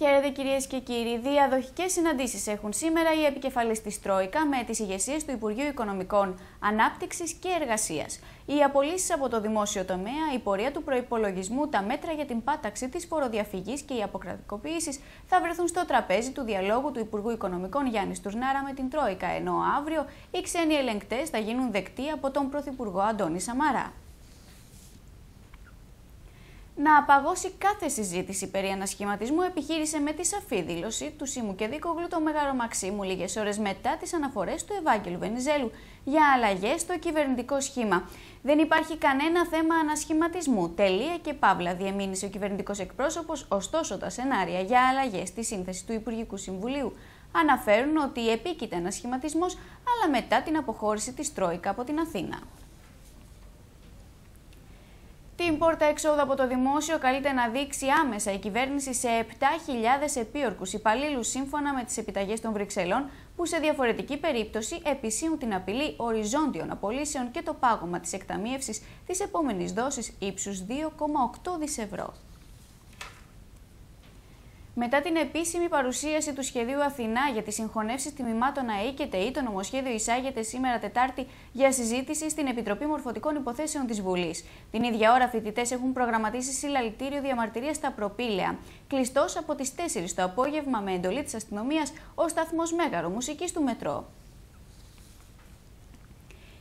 Χαίρετε κυρίες και κύριοι. Διαδοχικές συναντήσεις έχουν σήμερα οι επικεφαλής της Τρόικα με τις ηγεσίες του Υπουργείου Οικονομικών, Ανάπτυξης και Εργασίας. Οι απολύσεις από το δημόσιο τομέα, η πορεία του προϋπολογισμού, τα μέτρα για την πάταξη της φοροδιαφυγής και οι αποκρατικοποιήσεις θα βρεθούν στο τραπέζι του διαλόγου του Υπουργού Οικονομικών Γιάννη Στουρνάρα με την Τρόικα, ενώ αύριο οι ξένοι ελεγκτές θα γίνουν δεκτοί από τον Πρωθυπουργό Αντώνη Σαμαρά. Να απαγώσει κάθε συζήτηση περί ανασχηματισμού επιχείρησε με τη σαφή δήλωση του Σίμου Κεδίκογλου το Μέγαρο Μαξίμου λίγες ώρες μετά τις αναφορές του Ευάγγελου Βενιζέλου για αλλαγές στο κυβερνητικό σχήμα. Δεν υπάρχει κανένα θέμα ανασχηματισμού. Τελεία και παύλα, διεμήνυσε ο κυβερνητικός εκπρόσωπος, ωστόσο τα σενάρια για αλλαγές στη σύνθεση του Υπουργικού Συμβουλίου αναφέρουν ότι επίκειται ανασχηματισμός, αλλά μετά την αποχώρηση της Τρόικα από την Αθήνα. Την πόρτα εξόδου από το δημόσιο καλείται να δείξει άμεσα η κυβέρνηση σε 7.000 επίορκους υπαλλήλους σύμφωνα με τις επιταγές των Βρυξελών, που σε διαφορετική περίπτωση επισύουν την απειλή οριζόντιων απολύσεων και το πάγωμα της εκταμείευσης της επόμενης δόσης ύψους 2,8 δις ευρώ. Μετά την επίσημη παρουσίαση του σχεδίου Αθηνά για τις συγχωνεύσεις τμήματων ΑΕΗ και ΤΕΗ, το νομοσχέδιο εισάγεται σήμερα Τετάρτη για συζήτηση στην Επιτροπή Μορφωτικών Υποθέσεων της Βουλής. Την ίδια ώρα, φοιτητές έχουν προγραμματίσει συλλαλητήριο διαμαρτυρίας στα Προπήλαια. Κλειστός από τις 4 το απόγευμα, με εντολή της αστυνομίας, ο σταθμός Μέγαρο Μουσικής του Μετρό.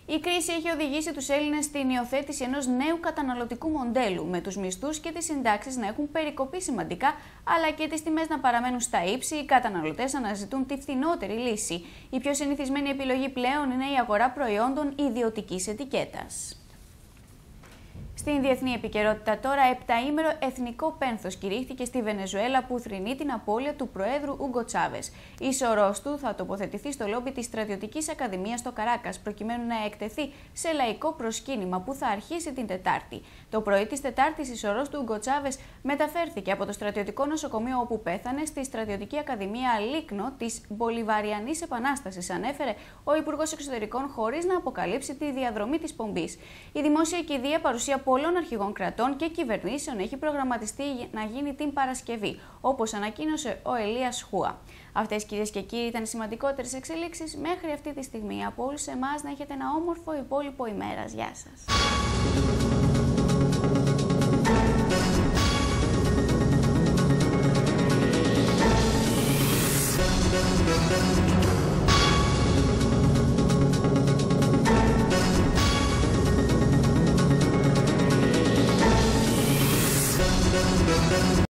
Η κρίση έχει οδηγήσει τους Έλληνες στην υιοθέτηση ενός νέου καταναλωτικού μοντέλου, με τους μισθούς και τις συντάξεις να έχουν περικοπεί σημαντικά, αλλά και τις τιμές να παραμένουν στα ύψη. Οι καταναλωτές αναζητούν τη φθηνότερη λύση. Η πιο συνηθισμένη επιλογή πλέον είναι η αγορά προϊόντων ιδιωτικής ετικέτας. Στην διεθνή επικαιρότητα τώρα, 7ήμερο εθνικό πένθος κηρύχθηκε στη Βενεζουέλα που θρηνεί την απώλεια του Προέδρου Ούγκο Τσάβες. Η σωρός του θα τοποθετηθεί στο λόμπι της Στρατιωτικής Ακαδημίας στο Καράκας, προκειμένου να εκτεθεί σε λαϊκό προσκύνημα που θα αρχίσει την Τετάρτη. Το πρωί της Τετάρτης, η σωρός του Ούγκο Τσάβες μεταφέρθηκε από το στρατιωτικό νοσοκομείο όπου πέθανε στη Στρατιωτική Ακαδημία Λίκνο της Μπολιβαριανής Επανάστασης, ανέφερε ο Υπουργός Εξωτερικών, χωρίς να αποκαλύψει τη διαδρομή της πομπής. Η δημόσια κηδεία, παρουσία πολλών αρχηγών κρατών και κυβερνήσεων, έχει προγραμματιστεί να γίνει την Παρασκευή, όπως ανακοίνωσε ο Ελίας Χούα. Αυτές, κυρίες και κύριοι, ήταν οι σημαντικότερες εξελίξεις μέχρι αυτή τη στιγμή. Από όλους εμάς να έχετε ένα όμορφο υπόλοιπο ημέρας. Γεια σας.